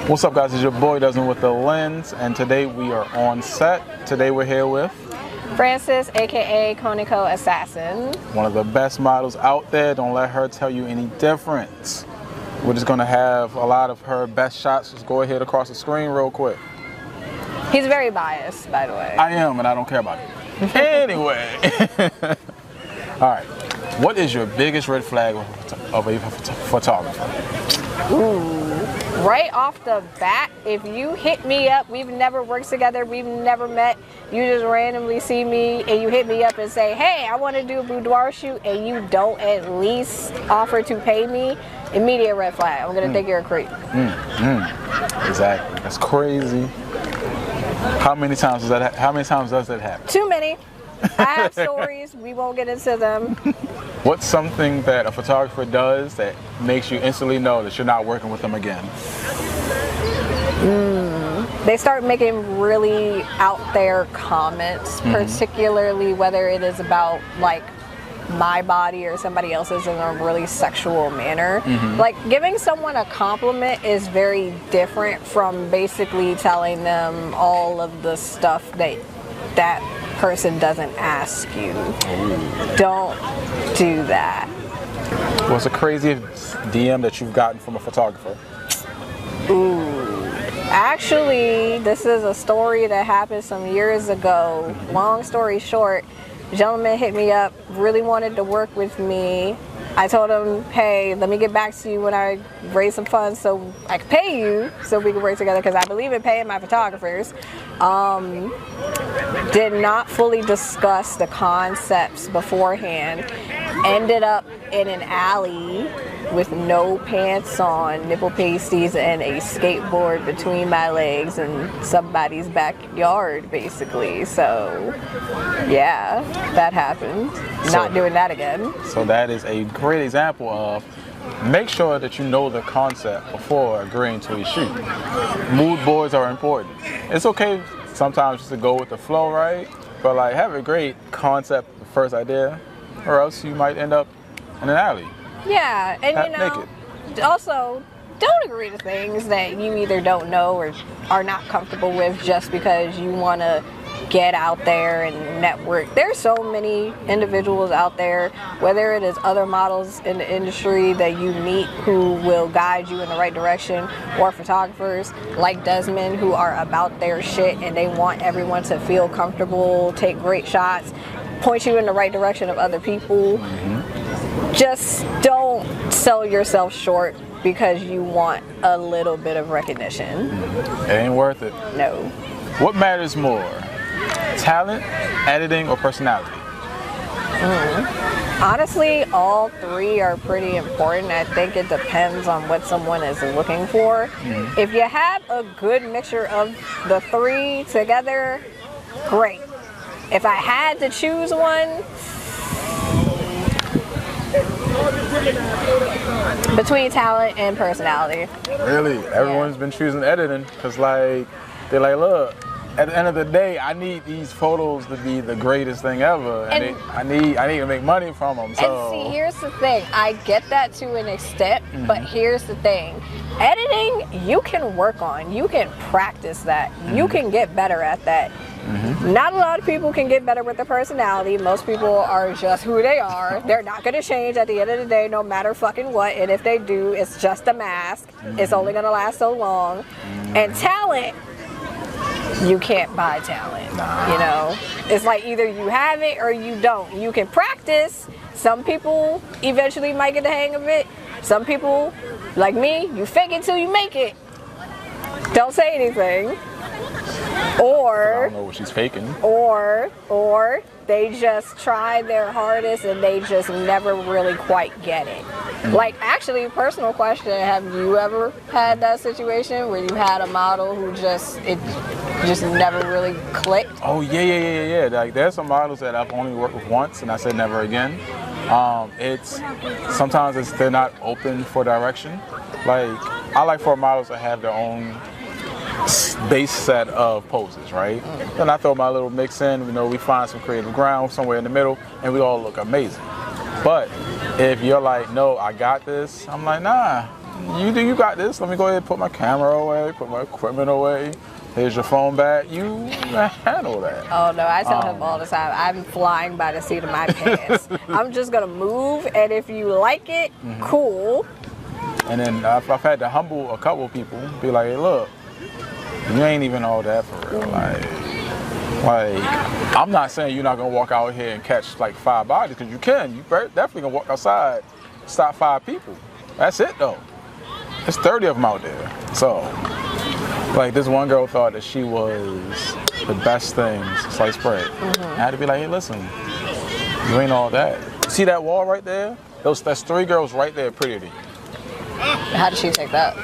What's up, guys? It's your boy Desmond with the Lens, and today we are on set. Today we're here with Francis, aka Koneko Assassin. one of the best models out there. Don't let her tell you any difference. We're just gonna have a lot of her best shots. Just go ahead across the screen real quick. He's very biased, by the way. I am, and I don't care about it. Anyway, all right. What is your biggest red flag of a photographer? Ooh. Right off the bat, if you hit me up, we've never worked together, we've never met, you just randomly see me and you hit me up and say, hey, I want to do a boudoir shoot, and you don't at least offer to pay me, immediate red flag. I'm going to think you're a creep. Exactly. That's crazy. How many times does that happen? Too many. I have stories. We won't get into them. What's something that a photographer does that makes you instantly know that you're not working with them again? They start making really out there comments, particularly whether it is about like my body or somebody else's in a really sexual manner. Like giving someone a compliment is very different from basically telling them all of the stuff that person doesn't ask you. Don't do that. What's the craziest DM that you've gotten from a photographer? Actually, this is a story that happened some years ago. Long story short, a gentleman hit me up, really wanted to work with me. I told him, hey, let me get back to you when I raise some funds so I can pay you so we can work together, because I believe in paying my photographers. Did not fully discuss the concepts beforehand. Ended up in an alley with no pants on, nipple pasties, and a skateboard between my legs in somebody's backyard, basically. So, yeah, that happened. Not doing that again. So that is a great example of make sure that you know the concept before agreeing to a shoot. Mood boards are important. It's okay sometimes just to go with the flow, right? But like have a great concept, the first idea, or else you might end up in an alley. Yeah, and you know, naked. Also, don't agree to things that you either don't know or are not comfortable with just because you want to get out there and network. There's so many individuals out there, whether it is other models in the industry that you meet who will guide you in the right direction, or photographers like Desmond who are about their shit and they want everyone to feel comfortable, take great shots, point you in the right direction of other people. Just don't sell yourself short because you want a little bit of recognition. It ain't worth it. No. What matters more? Talent, editing, or personality? Honestly, all three are pretty important. I think it depends on what someone is looking for. If you have a good mixture of the three together, great. If I had to choose one, between talent and personality. Really? Everyone's been choosing editing because like they're like, look, at the end of the day, I need these photos to be the greatest thing ever, and I need to make money from them. So. And see, here's the thing. I get that to an extent, but here's the thing. Editing, you can work on. You can practice that. You can get better at that. Not a lot of people can get better with their personality. Most people are just who they are. They're not going to change at the end of the day, no matter fucking what. And if they do, it's just a mask. It's only going to last so long. And talent, you can't buy talent. You know, it's like either you have it or you don't. You can practice. Some people eventually might get the hang of it. Some people, like me, you fake it till you make it. Don't say anything. Or I don't know what she's faking. Or they just try their hardest and they just never really quite get it. Like, actually, personal question, have you ever had that situation where you had a model who just never really clicked? Oh yeah. Like there's some models that I've only worked with once and I said never again. Sometimes they're not open for direction. Like I like for models to have their own base set of poses, right? Then I throw my little mix in, you know, we find some creative ground somewhere in the middle and we all look amazing. But if you're like, no, I got this, I'm like, nah, you got this. Let me go ahead and put my camera away, put my equipment away. Here's your phone back. You handle that. Oh no, I tell him all the time, I'm flying by the seat of my pants. I'm just gonna move, and if you like it, cool. And then I've had to humble a couple people, be like, hey, look, you ain't even all that for real. Like I'm not saying you're not gonna walk out here and catch like 5 bodies, because you can. You definitely gonna walk outside, stop 5 people. That's it though. There's 30 of them out there. So, like this one girl thought that she was the best thing, sliced bread. I had to be like, hey, listen, you ain't all that. You see that wall right there? That's 3 girls right there prettier than you. How did she take that?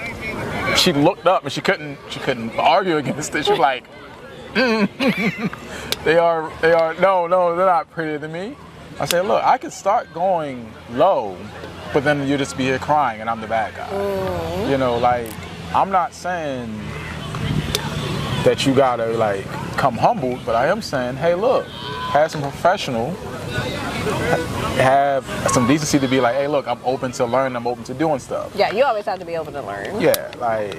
She looked up and she couldn't argue against it. She was like, they are, no, they're not prettier than me. I said, look, I could start going low, but then you just be here crying and I'm the bad guy. You know, like, I'm not saying that you gotta like come humbled, but I am saying, hey, look, have some professional, have some decency to be like, hey, look, I'm open to learning, I'm open to doing stuff. Yeah, you always have to be open to learn. Yeah, like,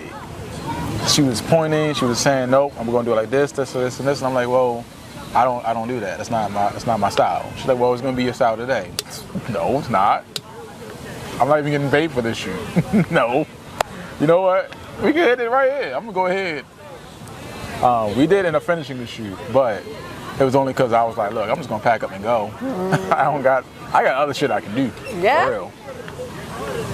she was pointing, she was saying, nope, I'm gonna do it like this, this, and this, and I'm like, well, I don't do that. That's not my style. She's like, well, it's gonna be your style today. No, it's not. I'm not even getting paid for this shoot. No. You know what? We can hit it right here. I'm gonna go ahead. We did end up finishing the shoot, but it was only because I was like, look, I'm just gonna pack up and go. I got other shit I can do. Yeah. For real.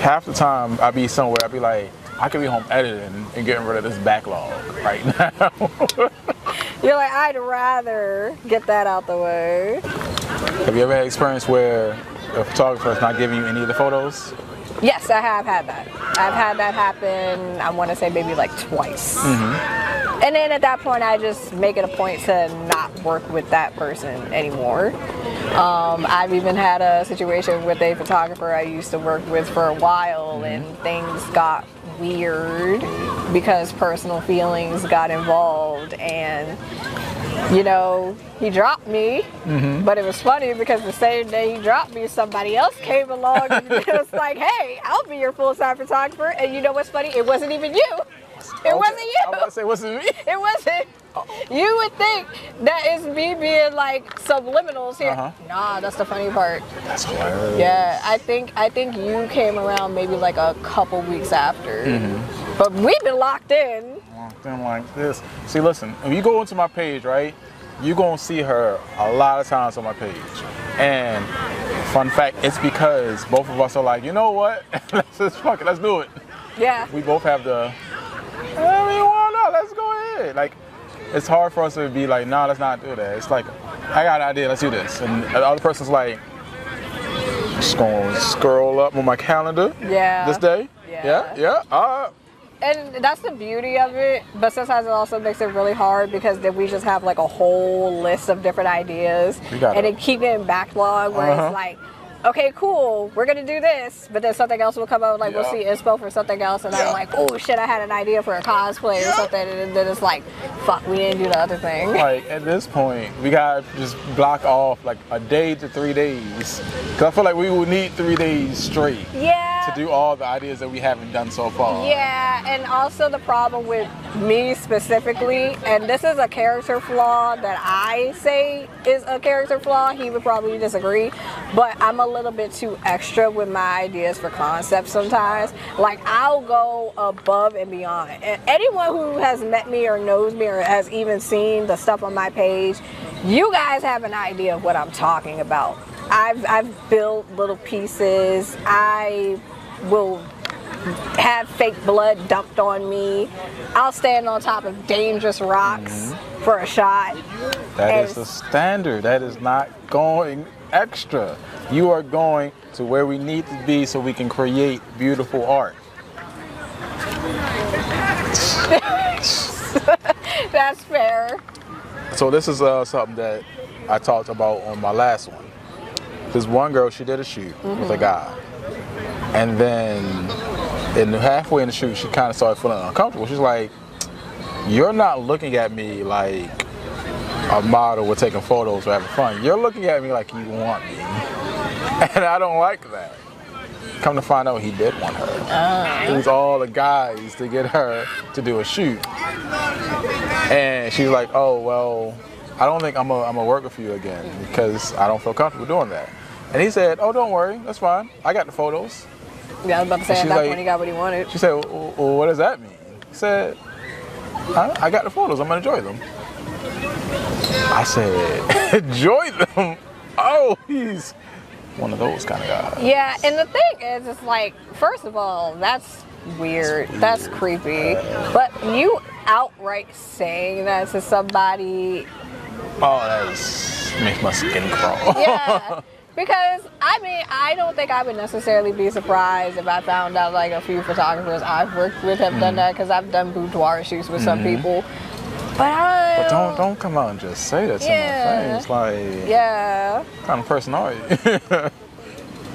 Half the time I be somewhere, I be like, I could be home editing and getting rid of this backlog right now. You're like, I'd rather get that out the way. Have you ever had experience where a photographer is not giving you any of the photos? Yes, I have had that. I've had that happen, I want to say maybe like twice. And then at that point, I just make it a point to not work with that person anymore. I've even had a situation with a photographer I used to work with for a while, and things got weird because personal feelings got involved, and you know, he dropped me, but it was funny because the same day he dropped me, somebody else came along and it was like, hey, I'll be your full-time photographer. And you know what's funny? It wasn't even you. It wasn't you. I was about to say, it wasn't me. It wasn't. You would think that is me being like subliminals here. Nah, that's the funny part. That's hilarious. Yeah, I think you came around maybe like a couple weeks after. But we've been locked in. Locked in like this. See, listen, if you go into my page, right, you're gonna see her a lot of times on my page. And fun fact, it's because both of us are like, you know what? Let's just fuck it, let's do it. Yeah. We both have the, why not? Let's go ahead. Like, it's hard for us to be like, nah, let's not do that. It's like, I got an idea, let's do this. And the other person's like, just gonna scroll up on my calendar this day. Yeah. And that's the beauty of it, but sometimes it also makes it really hard because then we just have like a whole list of different ideas and it keep getting backlog where it's like, okay, cool, we're gonna do this, but then something else will come out, like we'll see inspo for something else, and I'm like, oh shit, I had an idea for a cosplay or something, and then it's like, fuck, we didn't do the other thing. Like, at this point, we gotta just block off like a day to 3 days, because I feel like we will need 3 days straight to do all the ideas that we haven't done so far. Yeah, and also the problem with me specifically, and this is a character flaw that I say is a character flaw, he would probably disagree, but I'm a little bit too extra with my ideas for concepts sometimes. Like, I'll go above and beyond. And anyone who has met me or knows me or has even seen the stuff on my page, you guys have an idea of what I'm talking about. I've built little pieces. I will have fake blood dumped on me. I'll stand on top of dangerous rocks for a shot. That is the standard. That is not going extra. You are going to where we need to be so we can create beautiful art. That's fair. So this is something that I talked about on my last one. This one girl, she did a shoot with a guy. And then halfway in the shoot, she kind of started feeling uncomfortable. She's like, you're not looking at me like a model with taking photos or having fun. You're looking at me like you want me. And I don't like that. Come to find out, he did want her. It was all the guys to get her to do a shoot. And she's like, oh, well, I don't think I'm gonna work with you again because I don't feel comfortable doing that. And he said, oh, don't worry, that's fine. I got the photos. Yeah, I was about to say at that point he got what he wanted. She said, well, what does that mean? He said, I got the photos, I'm gonna enjoy them. I said, enjoy them? Oh, he's one of those kind of guys. Yeah, and the thing is, it's like, first of all, that's weird. That's creepy. But you outright saying that to somebody. Oh, that makes my skin crawl. Yeah. Because, I mean, I don't think I would necessarily be surprised if I found out like a few photographers I've worked with have done that, because I've done boudoir shoots with some people. But don't come out and just say that to my face. Like, what kind of person are you?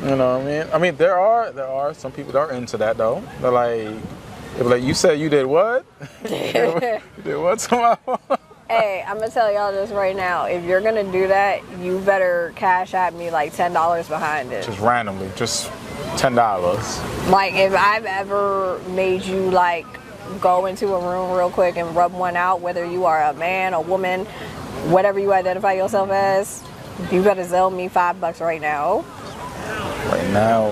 You know what I mean? I mean, there are some people that are into that though. They're like, you said you did what? You did what to my phone? Hey, I'm gonna tell y'all this right now. If you're gonna do that, you better cash at me like $10 behind it. Just randomly, just $10. Like, if I've ever made you like go into a room real quick and rub one out, whether you are a man, a woman, whatever you identify yourself as, you better sell me $5 right now. Right now.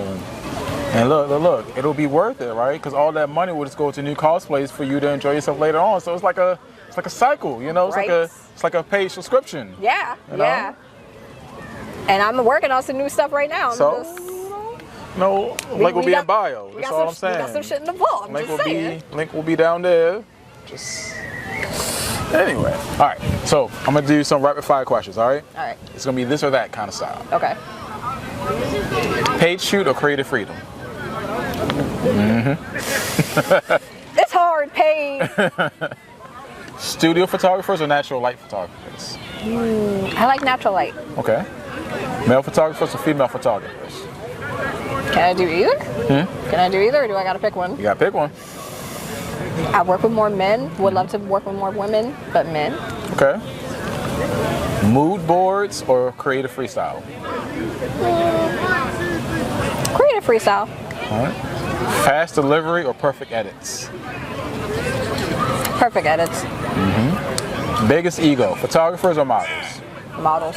And look, it'll be worth it, right? Because all that money will just go to new cosplays for you to enjoy yourself later on. So it's like a cycle, you know. It's like a paid subscription. Yeah, you know? yeah. And I'm working on some new stuff right now. So, link will be in bio. That's all I'm saying. We got some shit in the vault. I'm just saying. Link will be down there. Just anyway. All right. So I'm gonna do some rapid fire questions. All right. All right. It's gonna be this or that kind of style. Okay. Paid shoot or creative freedom? It's hard paid. Studio photographers or natural light photographers? I like natural light. Okay. Male photographers or female photographers? Can I do either? Can I do either, or do I gotta pick one? You gotta pick one. I work with more men. Would love to work with more women, but men. Okay. Mood boards or creative freestyle? Creative freestyle. All right. Fast delivery or perfect edits? Perfect edits. Biggest ego, photographers or models? Models.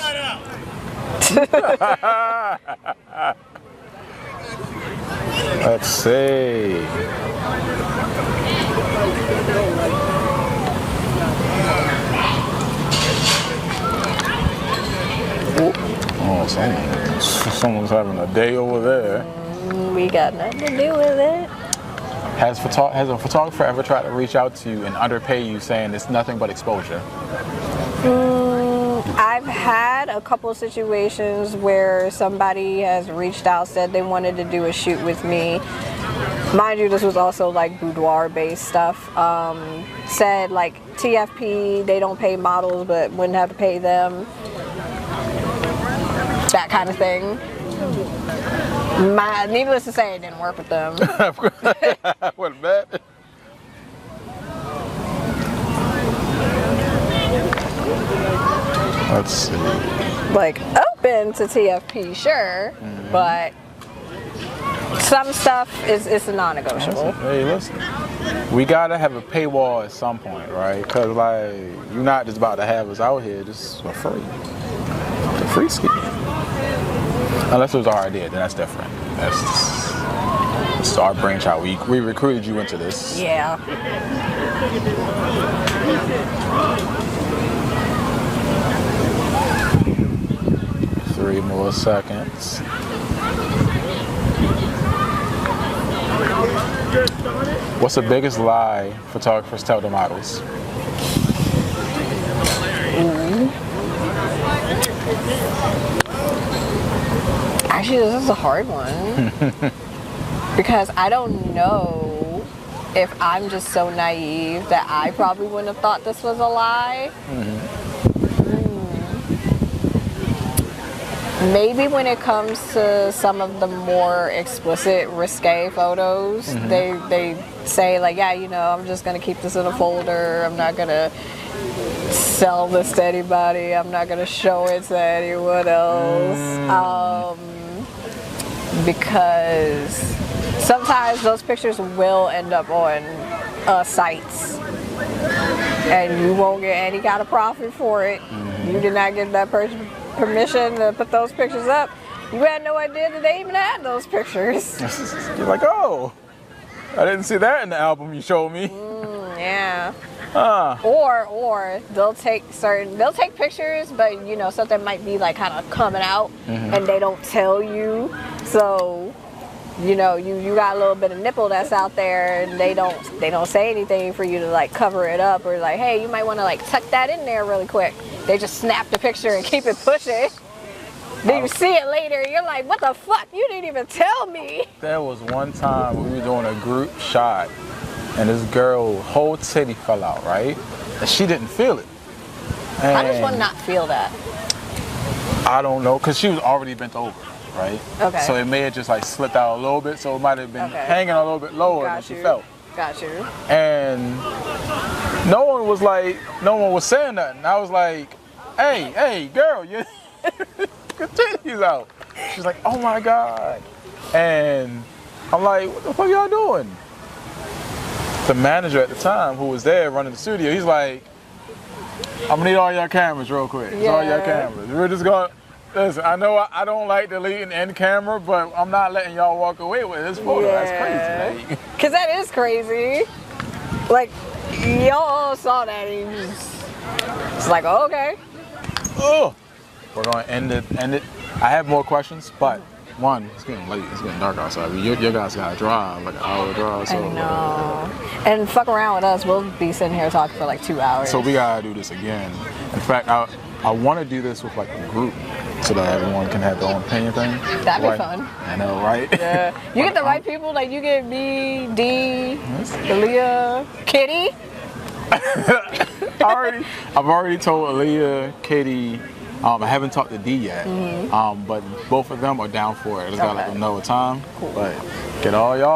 Let's see. Oh, someone's having a day over there. We got nothing to do with it. Has a photographer ever tried to reach out to you and underpay you, saying it's nothing but exposure? I've had a couple situations where somebody has reached out, said they wanted to do a shoot with me. Mind you, this was also like boudoir based stuff. Said like TFP, they don't pay models but wouldn't have to pay them. That kind of thing. Needless to say, it didn't work with them. What bad? Let's see. Like, open to TFP, sure, but some stuff is a non-negotiable. Hey, listen. We gotta have a paywall at some point, right? Because like, you're not just about to have us out here just for free. For free ski. Unless it was our idea, then that's different. That's our brainchild. We recruited you into this. Yeah. 3 more seconds. What's the biggest lie photographers tell their models? Actually, this is a hard one. Because I don't know if I'm just so naive that I probably wouldn't have thought this was a lie. Maybe when it comes to some of the more explicit, risque photos, they say like, yeah, you know, I'm just gonna keep this in a folder. I'm not gonna sell this to anybody. I'm not gonna show it to anyone else. because sometimes those pictures will end up on sites and you won't get any kind of profit for it. You did not give that person permission to put those pictures up. You had no idea that they even had those pictures. You're like, oh, I didn't see that in the album you showed me. Yeah. Or they'll take pictures, but you know, something might be like kind of coming out and they don't tell you. So, you know, you got a little bit of nipple that's out there and they don't say anything for you to like cover it up or like, hey, you might want to like tuck that in there really quick. They just snap the picture and keep it pushing. Then you see it later and you're like, what the fuck? You didn't even tell me. There was one time we were doing a group shot and this girl whole titty fell out, right? And she didn't feel it. And How does one not feel that? I don't know, because she was already bent over, right? Okay. So it may have just like slipped out a little bit, so it might have been hanging a little bit lower than she felt. Got you. And no one was saying nothing. I was like, hey, girl, your titty's out. She's like, oh my God. And I'm like, what the fuck y'all doing? The manager at the time who was there running the studio, he's like, I'm gonna need all your cameras real quick. Yeah. All your cameras. We're just gonna, listen, I know I don't like deleting end camera, but I'm not letting y'all walk away with this photo. Yeah. That's crazy. Cause that is crazy. Like, y'all saw that and you just, it's like, oh, okay. Oh, we're gonna end it. I have more questions, but one, it's getting late. It's getting dark outside. Your guys gotta drive, like an hour drive. So, I know. And fuck around with us. We'll be sitting here talking for like 2 hours. So we gotta do this again. In fact, I want to do this with like a group so that everyone can have their own opinion thing. That'd be fun. I know, right? Yeah. You get the right people. Like you get me, D, Aaliyah, Kitty. I've already told Aaliyah, Katie. I haven't talked to D yet, but both of them are down for it. I just gotta let them know a time. Cool. But get all y'all.